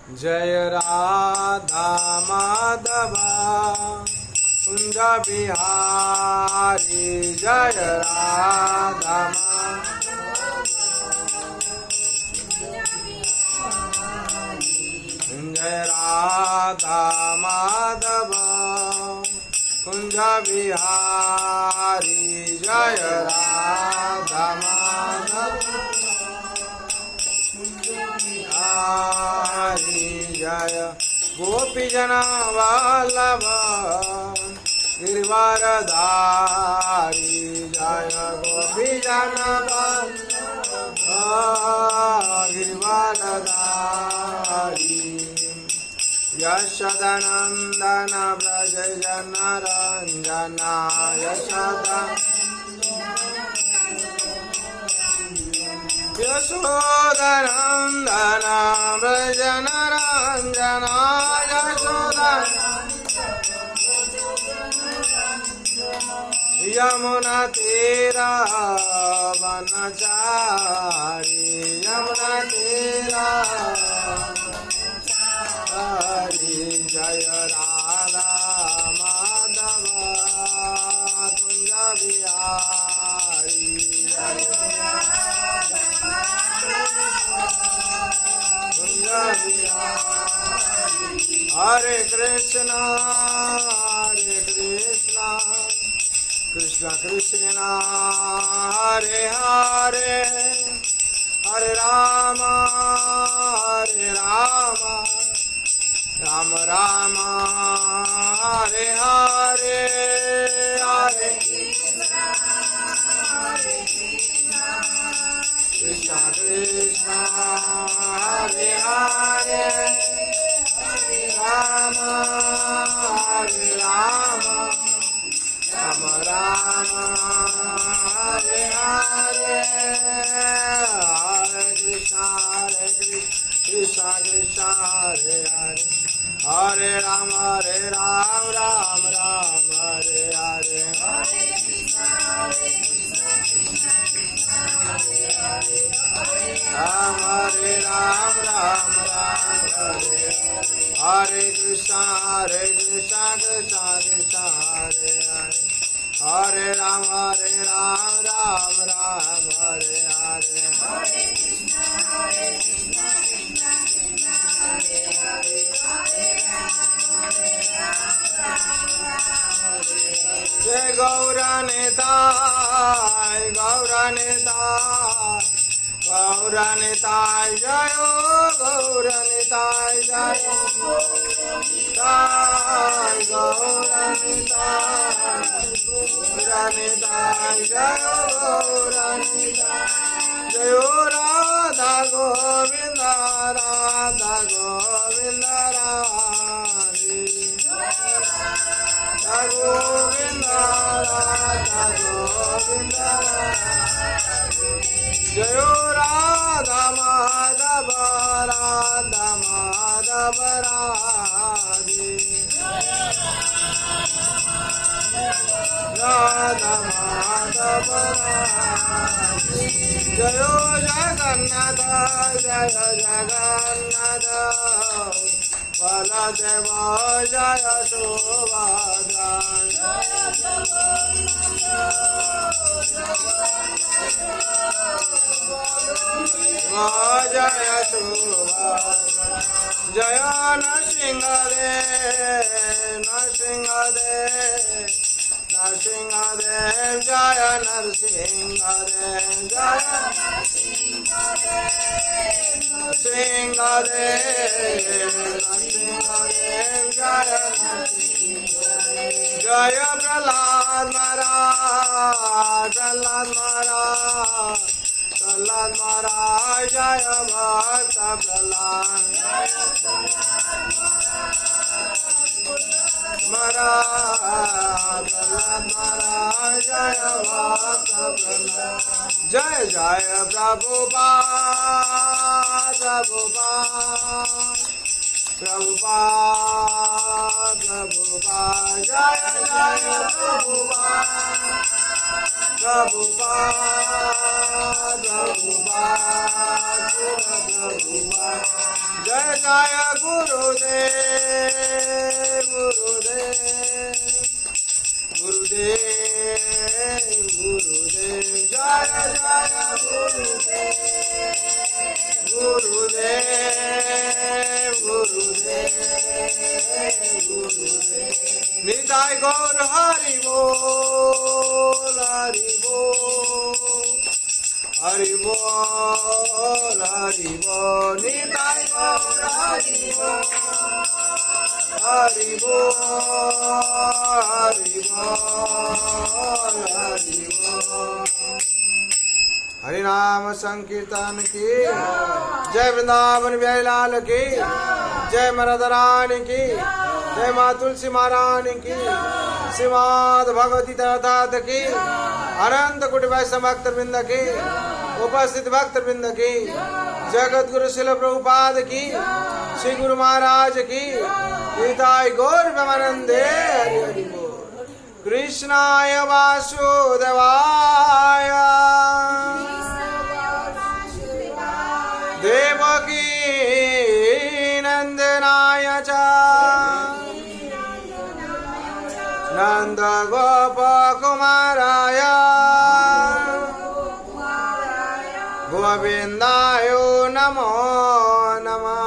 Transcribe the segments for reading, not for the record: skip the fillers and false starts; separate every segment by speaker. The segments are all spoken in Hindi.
Speaker 1: जय राधा माधव कुंज बिहारी जय राधा जय राधा माधव कुंज बिहारी जय राधा माधव जय गोपी जना वल्लभ गिरिवरधारी जय गोपी जना वल्लभ गिरिवरधारी यशोदानंदन व्रज जनरंजना यशोदा यशोदानंदन व्रज जनरंजना यशोदा यमुना तेरा वनचारी यमुना तेरा हरि जय राधा माधव कुंज बिहारी कुंज बिहारी हरे कृष्णा कृष्ण कृष्ण हरे हरे हरे राम राम राम हरे हरे हरे कृष्ण कृष्ण हरे हरे राम राम राम राम हरे हरे हरे कृष्ण कृष्ण कृष्ण हरे हरे हरे राम राम राम हरे हरे राम राम राम हरे हरे कृष्ण कृष्ण कृष्ण हरे हरे हरे राम राम हरे हरे जय गौरानिताय गौरानिताय जय गौरानिताय जय गौरानिताय जय गौरानिताय जय राधा गोविंद राधा गोविंद राधे गोविंद राधा गोविंद जय राधा माधव राधे राधा माधव जय जगन्नाथ बलदेव जय सुभद्रा जय सुभद्रा जय नरसिंहदेव जय नरसिंहदेव जय प्रहलाद महाराज जय भक्त प्रहलाद महाराज जय भक्त प्रहलाद जय जय प्रभुपाद जय जय प्रभुपाद जय जय गुरुदेव गुरुदेव गुरुदेव गुरुदेव जय जय गुरुदेव गुरुदेव गुरुदेव गुरुदेव निताय गौर हरि बोल हरि बोल हरि बोल हरि बोल निताय गौर हरि बोल हरि बोल हरि बोल हरि बोल हरि नाम संकीर्तन की जय वृंदावन बिहारी लाल की जय मराधा रानी की जय माँ तुलसी महारानी की श्रीमद् भगवती तथात की अनंत कोटि वैष्णव भक्त वृंद की उपस्थित भक्त वृंद की जगत गुरु शिल प्रभुपाद की श्री गुरु महाराज की गीताय गौर ब्रह्मानंदे हरि हरि बोल कृष्णाय वासुदेवाय देवकी नंदनाय च नंद गोप कुमाराय गोविंदाय नमो नमः।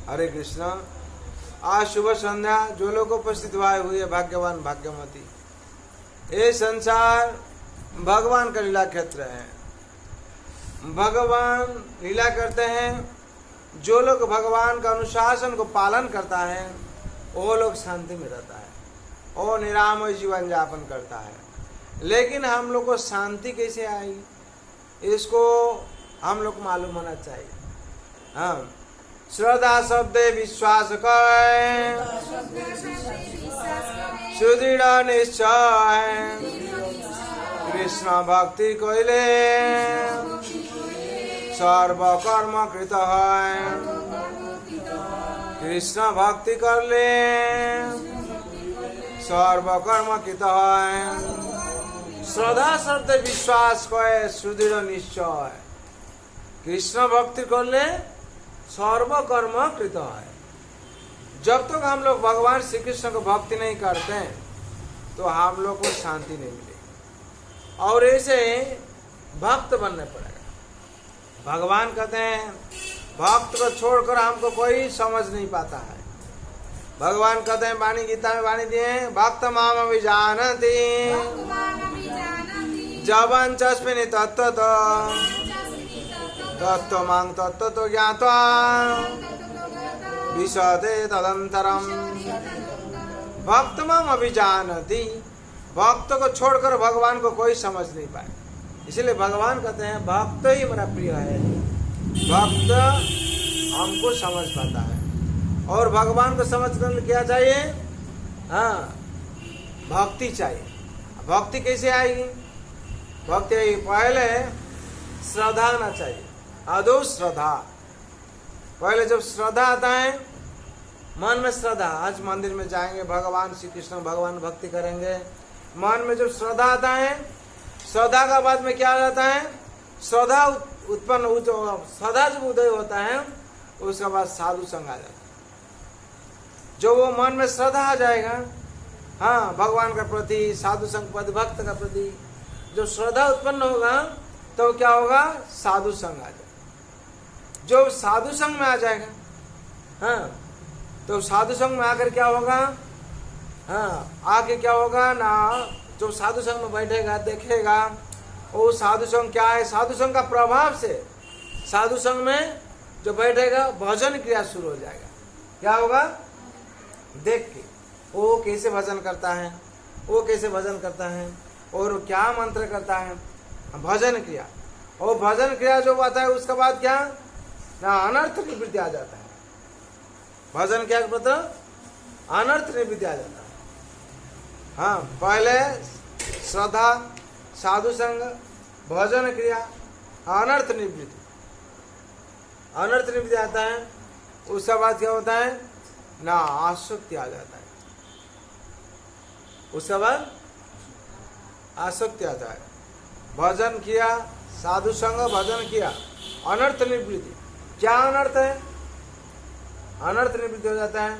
Speaker 1: हरे कृष्णा। आज शुभ संध्या जो लोग उपस्थित हुए भाग्यवान भाग्यवती। ये संसार भगवान का लीला क्षेत्र है। भगवान लीला करते हैं। जो लोग भगवान का अनुशासन को पालन करता है वो लोग शांति में रहता है, वो निरामय जीवन यापन करता है। लेकिन हम लोग को शांति कैसे आई, इसको हम लोग मालूम होना चाहिए। हाँ, श्रद्धा शब्दे विश्वास कर सुदृढ़ निश्चय कृष्ण भक्ति कोइले सर्व कर्म कृत है। कृष्ण भक्ति कर ले सर्व कर्म कृत है। श्रद्धा शब्द विश्वास कहे सुदृढ़ निश्चय कृष्ण भक्ति कर ले सर्व कर्म कृत है। जब तक हम लोग भगवान श्री कृष्ण को भक्ति नहीं करते हैं तो हम लोग को शांति नहीं मिलेगी और ऐसे भक्त बनने पड़ेगा। भगवान कहते हैं भक्त को छोड़कर हमको कोई समझ नहीं पाता है। भगवान कहते हैं वाणी गीता में वाणी दिए भक्त माम अभिजानति जबन चस्मिनि तत्व तत्व मांग तत्व तो ज्ञात्वा विशदे तदंतरम। भक्त माम अभिजानति, भक्त को छोड़कर भगवान को कोई समझ नहीं पाए। इसलिए भगवान कहते हैं भक्त ही मेरा प्रिय है। भक्त हमको समझ पाता है और भगवान को समझ कर क्या चाहिए? हाँ, भक्ति चाहिए। भक्ति कैसे आएगी? भक्ति पहले श्रद्धा आना चाहिए, अदो श्रद्धा। पहले जब श्रद्धा आता है मन में श्रद्धा, आज मंदिर में जाएंगे भगवान श्री कृष्ण भगवान भक्ति करेंगे, मन में जब श्रद्धा आता है, श्रद्धा का बाद में क्या आ जाता है? श्रद्धा उत्पन्न, श्रद्धा जब उदय होता है उसके बाद साधु संग आ जाता है। जो वो मन में श्रद्धा आ जाएगा, हाँ, भगवान का प्रति, साधु संग प्रति, भक्त का प्रति जो श्रद्धा उत्पन्न होगा तो क्या होगा? साधु संग आ जाएगा। जो साधु संग में आ जाएगा, हाँ, तो साधु संग में आकर क्या होगा? हाँ, आके क्या होगा ना, जो साधु संग में बैठेगा देखेगा वो साधु संग क्या है। साधु संग का प्रभाव से साधु संग में जो बैठेगा भजन क्रिया शुरू हो जाएगा। क्या होगा? देख के वो कैसे भजन करता है, वो कैसे भजन करता है और क्या मंत्र करता है, भजन क्रिया। और भजन क्रिया जो आता है उसके बाद क्या ना, अनर्थ निवृत्ति आ जाता है। भजन क्या पता? अनर्थ निवृत्ति आ जाता है। हाँ, पहले श्रद्धा, साधु संग, भजन क्रिया, अनर्थ निवृत्ति। अनर्थ निवृत्ति आता है उसके बाद क्या होता है ना, आसक्ति आ जाता है। उसके बाद आसक्ति आता है। भजन किया, साधु संग भजन किया, अनर्थ निवृत्ति। क्या अनर्थ है? अनर्थ निवृत्ति हो जाता है,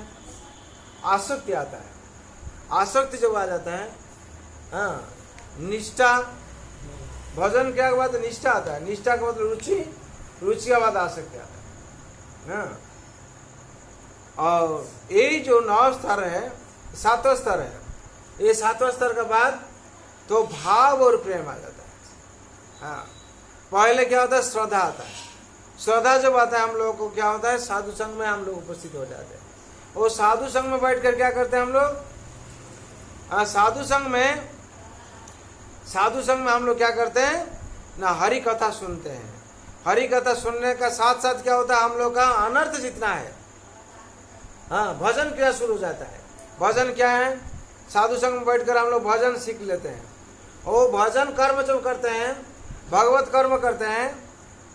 Speaker 1: आसक्ति आता है। आसक्ति जब आ जाता है, हाँ, निष्ठा, भजन क्या के बाद निष्ठा आता है। निष्ठा का मतलब रुचि, रुचि के बाद आसक्ति आता है। हाँ, और ये जो 9 स्तर है, 7वां स्तर है, ये 7वां स्तर के बाद तो भाव और प्रेम आ जाता है। हाँ, पहले क्या होता है? श्रद्धा आता है। श्रद्धा जब आता है हम लोगों को, क्या होता है? साधु संघ में हम लोग उपस्थित हो जाते हैं। और साधु संघ में बैठकर क्या करते हैं हम लोग? साधु संघ में हम लोग क्या करते हैं ना? हरि कथा सुनते हैं। हरि कथा सुनने का साथ साथ क्या होता है? हम लोग का अनर्थ जितना है, हाँ, भजन क्रिया शुरू हो जाता है। भजन क्या है? साधु संघ में बैठकर हम लोग भजन सीख लेते हैं। और भजन कर्म जब करते हैं, भगवत कर्म करते हैं,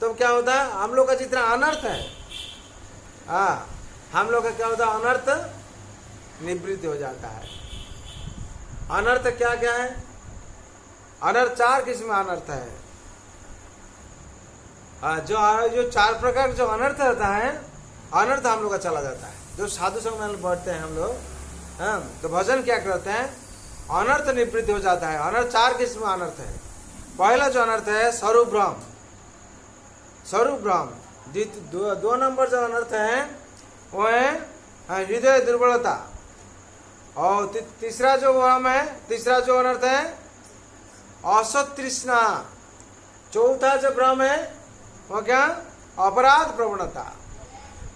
Speaker 1: तो क्या होता है? हम लोग का जितना अनर्थ है, हाँ, हम लोग का क्या होता है? अनर्थ निवृत्ति हो जाता है। अनर्थ क्या क्या है? अनर्थ 4 किस्म अनर्थ है। जो 4 प्रकार जो अनर्थ रहता है, अनर्थ हम लोग का चला जाता है। जो साधु संघ में बैठते हैं हम लोग, हाँ, तो भजन क्या करते हैं? अनर्थ निवृत्ति हो जाता है। अनर्थ 4 किस्म अनर्थ है। पहला जो अनर्थ है स्वरूप भ्रम। स्वरूप भ्रम। 2 नंबर जो अनर्थ है वो है हृदय दुर्बलता। और तीसरा जो भ्रम है, तीसरा जो अनर्थ है असत तृष्णा। चौथा जो भ्रम है वो क्या? अपराध प्रवणता।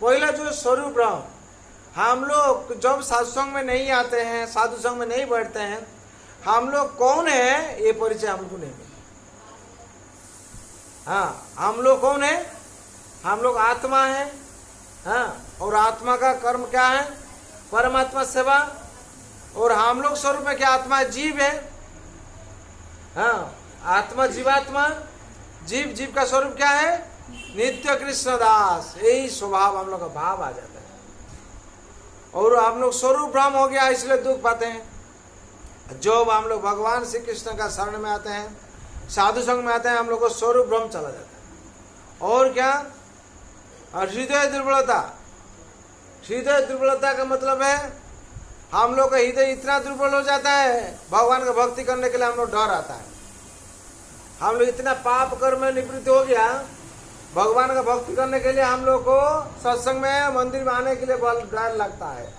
Speaker 1: पहला जो स्वरूप भ्रम, हम लोग जब सत्संग में नहीं आते हैं, साधु संघ में नहीं बैठते हैं, हम लोग कौन है ये परिचय हमको नहीं मिलता। हाँ, हम लोग कौन है? हम लोग आत्मा है। हाँ, और आत्मा का कर्म क्या है? परमात्मा सेवा। और हम लोग स्वरूप में क्या? आत्मा जीव है। हाँ, आत्मा जीवात्मा, जीव का स्वरूप क्या है? नित्य कृष्ण दास। यही स्वभाव हम लोग का भाव आ जाता है। और हम लोग स्वरूप भ्रम हो गया, इसलिए दुख पाते हैं। जब हम लोग भगवान श्री कृष्ण का शरण में आते हैं, साधु संघ में आते हैं, हम लोग को स्वरूप भ्रम चला जाता है। और क्या? हृदय दुर्बलता। हृदय दुर्बलता का मतलब है हम लोग का हृदय इतना दुर्बल हो जाता है, भगवान का भक्ति करने के लिए हम लोग डर आता है। हम लोग इतना पाप कर्म में निवृत्त हो गया, भगवान का भक्ति करने के लिए हम लोग को सत्संग में, मंदिर में आने के लिए बहुत डर लगता है।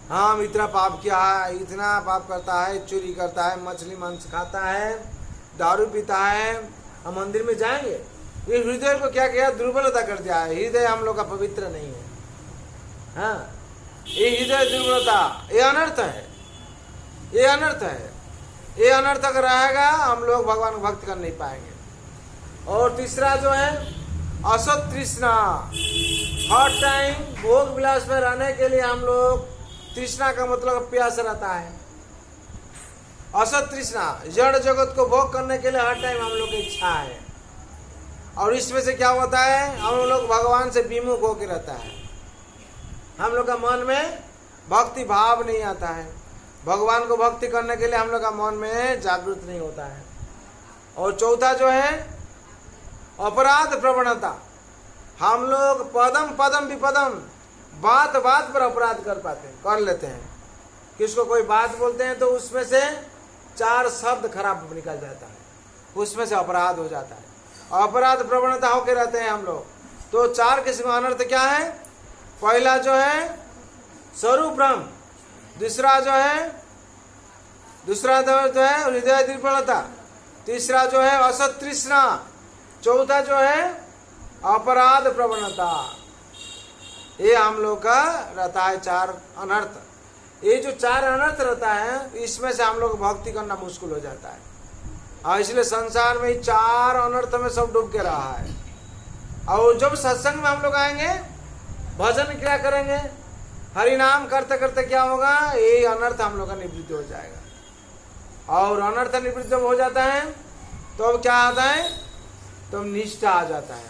Speaker 1: हम इतना पाप किया है, इतना पाप करता है, चोरी करता है, मछली मांस खाता है, दारू पीता है, हम मंदिर में जाएंगे? ये हृदय को क्या किया? दुर्बलता कर दिया है। हृदय हम लोग का पवित्र नहीं है। हाँ, ये हृदय दुर्बलता, ये अनर्थ है। ये अनर्थ है। ये अनर्थ अगर रहेगा, हम लोग भगवान को भक्ति कर नहीं पाएंगे। और तीसरा जो है असत तृष्णा। हर टाइम भोग विलास में रहने के लिए हम लोग, तृष्णा का मतलब प्यास रहता है। असत तृष्णा, जड़ जगत को भोग करने के लिए हर टाइम हम लोग की इच्छा है। और इसमें से क्या होता है? हम लोग भगवान से विमुख होकर रहता है। हम लोग का मन में भक्ति भाव नहीं आता है। भगवान को भक्ति करने के लिए हम लोग का मन में जागृत नहीं होता है। और चौथा जो है अपराध प्रवणता। हम लोग पदम पदम विपदम, बात बात पर अपराध कर लेते हैं। किसको कोई बात बोलते हैं तो उसमें से 4 शब्द खराब निकल जाता है, उसमें से अपराध हो जाता है। अपराध प्रवणता होकर रहते हैं हम लोग। तो 4 किस्म अनर्थ क्या है? पहला जो है स्वरूप भ्रम, दूसरा जो है हृदय दुर्बलता, तीसरा जो है असत तृष्णा, चौथा जो है अपराध प्रवणता। ये हम लोग का रहता है 4 अनर्थ। ये जो 4 अनर्थ रहता है, इसमें से हम लोग भक्ति करना मुश्किल हो जाता है। और इसलिए संसार में 4 अनर्थ में सब डूब के रहा है। और जब सत्संग में हम लोग आएंगे, भजन क्या करेंगे, हरि नाम करते करते क्या होगा? ये अनर्थ हम लोग का निवृत्ति हो जाएगा। और अनर्थ निवृत्त जब हो जाता है तो अब क्या आता है? तो निष्ठा आ जाता है।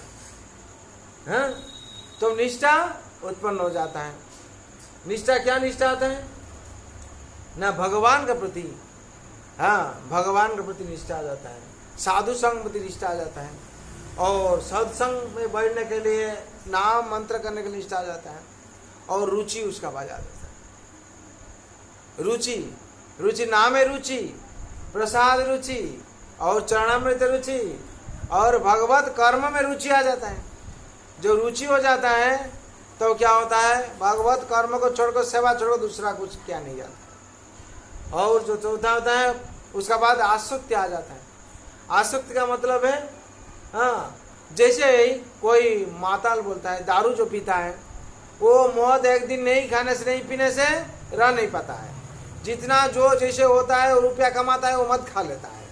Speaker 1: हाँ? तो निष्ठा उत्पन्न हो जाता है। निष्ठा क्या? निष्ठा आता है ना भगवान के प्रति, हाँ भगवान के प्रति निष्ठा आ जाता है, साधु संग प्रति निष्ठा आ जाता है, और सत्संग में बैठने के लिए नाम मंत्र करने के लिए निष्ठा आ जाता है, और रुचि उसका बाजा देता है। रुचि, रुचि नाम है रुचि, प्रसाद रुचि, और चरणामृत रुचि, और भगवत कर्म में रुचि आ जाता है। जो रुचि हो जाता है तो क्या होता है, भगवत कर्म को छोड़कर सेवा छोड़कर दूसरा कुछ क्या नहीं जाता। और जो चौथा होता है उसका बाद आसक्ति आ जाता है। आसक्ति का मतलब है, हाँ जैसे ही कोई माताल बोलता है, दारू जो पीता है वो मौत एक दिन नहीं खाने से नहीं पीने से रह नहीं पाता है। जितना जो जैसे होता है रुपया कमाता है वो मत खा लेता है।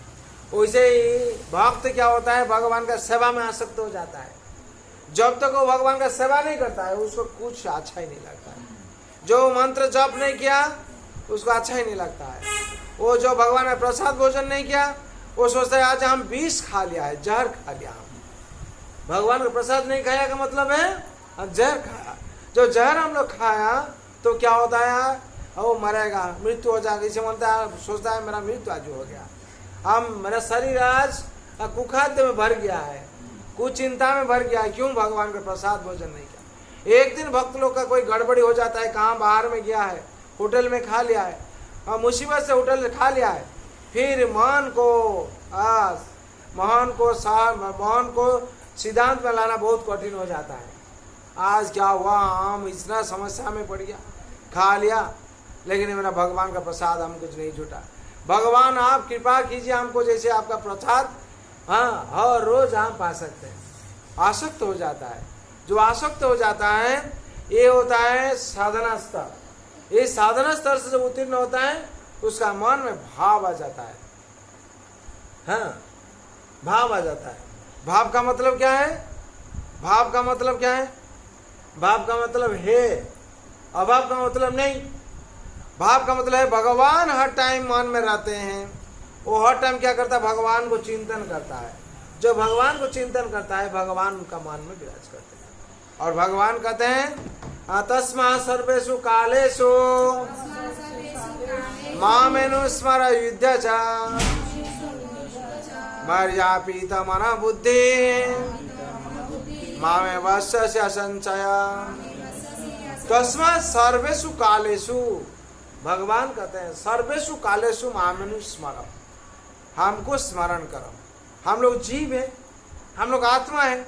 Speaker 1: वैसे ही भक्त क्या होता है, भगवान का सेवा में आसक्त हो जाता है। जब तक वो भगवान का सेवा नहीं करता है उसको कुछ अच्छा ही नहीं लगता है। जो मंत्र जप नहीं किया उसको अच्छा ही नहीं लगता है। वो जो भगवान ने प्रसाद भोजन नहीं किया वो सोचता है आज हम विष खा लिया है, जहर खा लिया। हम भगवान का प्रसाद नहीं खाया का मतलब है हम जहर खाया। जो जहर हम लोग खाया तो क्या होता है, वो मरेगा, मृत्यु हो जाएगा। इसे मानता है, सोचता है मेरा मृत्यु आज हो गया, मेरा शरीर आज कुखाद्य में भर गया है, कुछ चिंता में भर गया है। क्यों? भगवान का प्रसाद भोजन नहीं किया। एक दिन भक्त लोग का कोई गड़बड़ी हो जाता है, कहाँ बाहर में गया है, होटल में खा लिया है, और मुसीबत से होटल में खा लिया है, फिर मन को सिद्धांत में लाना बहुत कठिन हो जाता है। आज क्या हुआ, हम इतना समस्या में पड़ गया, खा लिया, लेकिन मेरा भगवान का प्रसाद हम कुछ नहीं छूटा। भगवान आप कृपा कीजिए हमको, जैसे आपका प्रसाद हाँ हर रोज हम पा सकते हैं। आसक्त हो जाता है। जो आसक्त हो जाता है ये होता है साधना स्तर। ये साधना स्तर से जब उत्तीर्ण होता है उसका मन में भाव आ जाता है। हाँ भाव आ जाता है। भाव का मतलब क्या है? भाव का मतलब क्या है? भाव का मतलब है, अभाव का मतलब नहीं। भाव का मतलब है भगवान हर टाइम मन में रहते हैं। वो हर टाइम क्या करता है, भगवान को चिंतन करता है। जो भगवान को चिंतन करता है भगवान उनका मन में विराज करते हैं। और भगवान कहते हैं तस्मा सर्वेषु कालेषु मामेनुस्मर युद्ध च मर्यापीत मन बुद्धि मामे वश्य संचय। तस्मा सर्वेषु कालेषु, भगवान कहते हैं सर्वेषु कालेषु मामेनुस्मर, हमको स्मरण करो। हम लोग जीव है, हम लोग आत्मा है,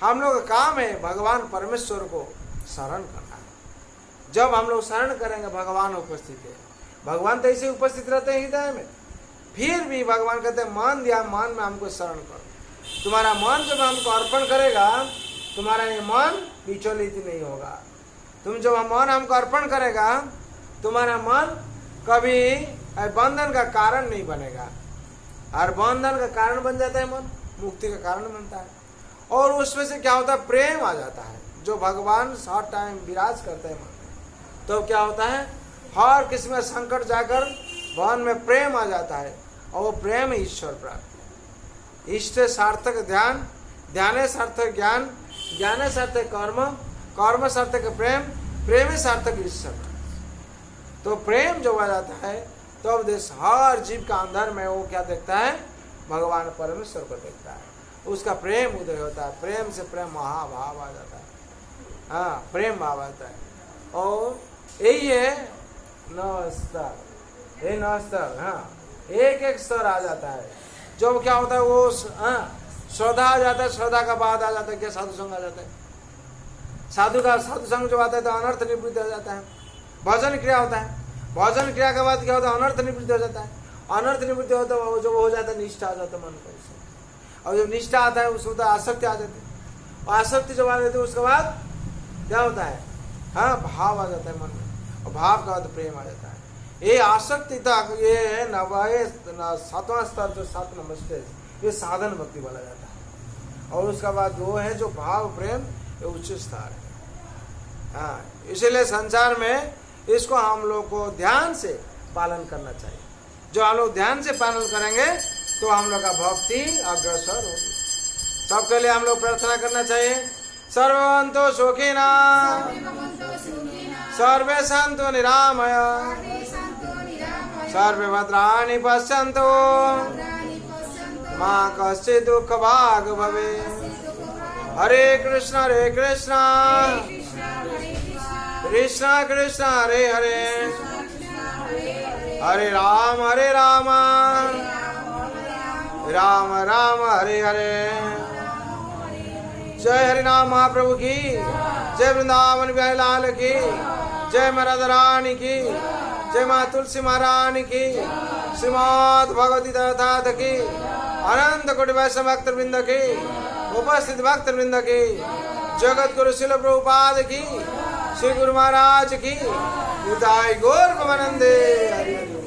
Speaker 1: हम लोग का काम है भगवान परमेश्वर को शरण करना है। जब हम लोग शरण करेंगे भगवान उपस्थित है। भगवान तो ऐसे उपस्थित रहते हैं हृदय में। फिर भी भगवान कहते हैं मन दिया, मन में हमको शरण करो। तुम्हारा मन जब हमको अर्पण करेगा तुम्हारा ये मन विचलित नहीं होगा। तुम जब मन हमको अर्पण करेगा तुम्हारा मन कभी बंधन का कारण नहीं बनेगा। और बंधन का कारण बन जाता है मन, मुक्ति का कारण बनता है। और उसमें से क्या होता है, प्रेम आ जाता है। जो भगवान हर टाइम विराज करते हैं मन में, तो क्या होता है हर किस्म का संकट जाकर मन में प्रेम आ जाता है। और वो प्रेम ईश्वर प्राप्ति। इष्ट सार्थक ध्यान, ध्यान सार्थक ज्ञान, ज्ञान सार्थक कर्म, कर्म सार्थक प्रेम, प्रेम सार्थक ईश्वर। तो प्रेम जो आ जाता है तो अब देश हर जीव का अंदर में वो क्या देखता है, भगवान परमेश्वर को देखता है। उसका प्रेम उदय होता है। प्रेम से प्रेम महाभाव आ जाता है। हाँ प्रेम भाव आता है। और यही है 9 स्तर, ये 9 स्तर। हाँ एक एक स्तर आ जाता है। जब क्या होता है वो श्रद्धा आ जाता है, श्रद्धा का बाद आ जाता है क्या, साधु संग आ जाता है। साधु संग जो आता है तो अनर्थ निवृत्ति हो जाता है। भजन क्रिया होता है, भजन क्रिया के बाद क्या होता है, अनर्थ निवृत्ति हो जाता है। अनर्थ निवृत्ति होता है जो हो जाता है निष्ठा आ जाता है मन को। और जब निष्ठा आता है उसको आसक्ति आ जाती है। और आसक्ति जब आ जाती है उसके बाद क्या होता है, हाँ भाव आ जाता है मन में। और भाव का बाद प्रेम आ जाता है। ये आसक्ति तक ये है 7वां स्तर, जो 7 नंबर स्टेज, ये साधन भक्ति बोला जाता है। और उसका बाद वो है जो भाव प्रेम, ये उच्च स्तर है। हाँ इसीलिए संसार में इसको हम लोग को ध्यान से पालन करना चाहिए। जो हम लोग ध्यान से पालन करेंगे तो हम लोग का भक्ति अग्रसर होगी। सबके लिए हम लोग प्रार्थना करना चाहिए। सर्वभवन्तु सुखिनः, सर्वे सन्तु निरामया, सर्वे भद्राणि पश्यन्तु मा कश्चित् दुःख भाग् भवेत्। हरे कृष्ण कृष्ण कृष्ण हरे हरे, हरे राम राम राम हरे हरे। जय हरि नाम महाप्रभु की जय, वृंदावन बिहारी लाल की जय, माँ राधा रानी की जय, माँ तुलसी महारानी की, श्रीमद् भगवती तथा की, अनंत कोटि वैष्णव भक्त वृंद की, उपस्थित भक्त वृंद की, जगत गुरु शिल प्रभुपाद की, श्री गुरु महाराज की, गौर प्रेमानंदे।